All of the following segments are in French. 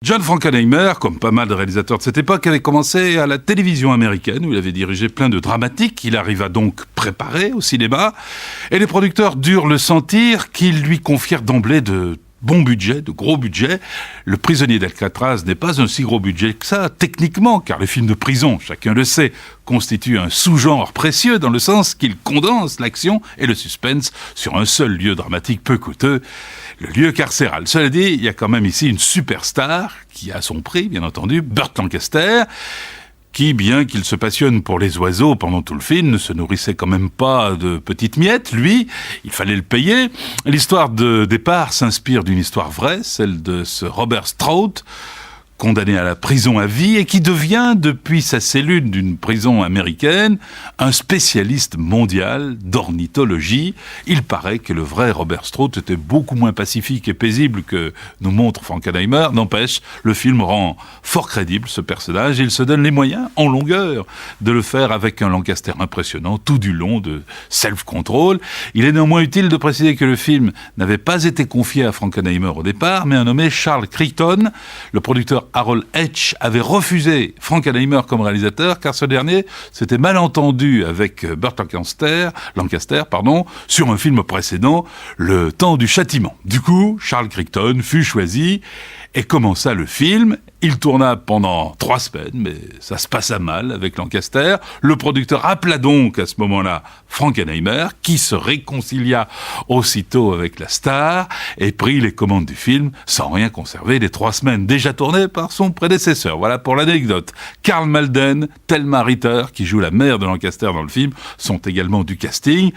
John Frankenheimer, comme pas mal de réalisateurs de cette époque, avait commencé à la télévision américaine où il avait dirigé plein de dramatiques qu'il arriva donc préparer au cinéma. Et les producteurs durent le sentir qu'ils lui confièrent d'emblée de bons budgets, de gros budgets. Le prisonnier d'Alcatraz n'est pas un si gros budget que ça, techniquement, car les films de prison, chacun le sait, constituent un sous-genre précieux dans le sens qu'il condense l'action et le suspense sur un seul lieu dramatique peu coûteux, le lieu carcéral. Cela dit, il y a quand même ici une superstar qui a son prix, bien entendu, Burt Lancaster, qui, bien qu'il se passionne pour les oiseaux pendant tout le film, ne se nourrissait quand même pas de petites miettes. Lui, il fallait le payer. L'histoire de départ s'inspire d'une histoire vraie, celle de ce Robert Stroud, condamné à la prison à vie et qui devient, depuis sa cellule d'une prison américaine, un spécialiste mondial d'ornithologie. Il paraît que le vrai Robert Stroud était beaucoup moins pacifique et paisible que nous montre Frankenheimer. N'empêche, le film rend fort crédible ce personnage et il se donne les moyens, en longueur, de le faire avec un Lancaster impressionnant, tout du long de self-control. Il est néanmoins utile de préciser que le film n'avait pas été confié à Frankenheimer au départ, mais un nommé Charles Crichton, le producteur Harold H. avait refusé Frankenheimer comme réalisateur car ce dernier s'était mal entendu avec Burt Lancaster, sur un film précédent, Le Temps du Châtiment. Du coup, Charles Crichton fut choisi et commença le film. Il tourna pendant 3 semaines, mais ça se passa mal avec Lancaster. Le producteur appela donc à ce moment-là Frankenheimer, qui se réconcilia aussitôt avec la star et prit les commandes du film sans rien conserver des 3 semaines déjà tournées par son prédécesseur. Voilà pour l'anecdote. Karl Malden, Thelma Ritter, qui joue la mère de Lancaster dans le film, sont également du casting.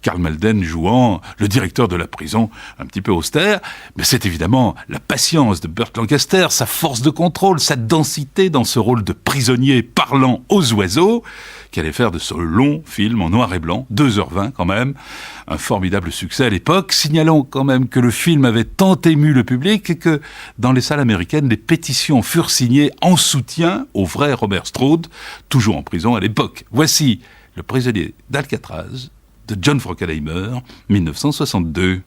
Karl Malden jouant le directeur de la prison, un petit peu austère, mais c'est évidemment la patience de Burt Lancaster, sa force de contrôle, sa densité dans ce rôle de prisonnier parlant aux oiseaux, qui allait faire de ce long film en noir et blanc, 2h20 quand même, un formidable succès à l'époque, signalant quand même que le film avait tant ému le public et que dans les salles américaines, des pétitions furent signées en soutien au vrai Robert Stroud, toujours en prison à l'époque. Voici Le prisonnier d'Alcatraz de John Frankenheimer, 1962.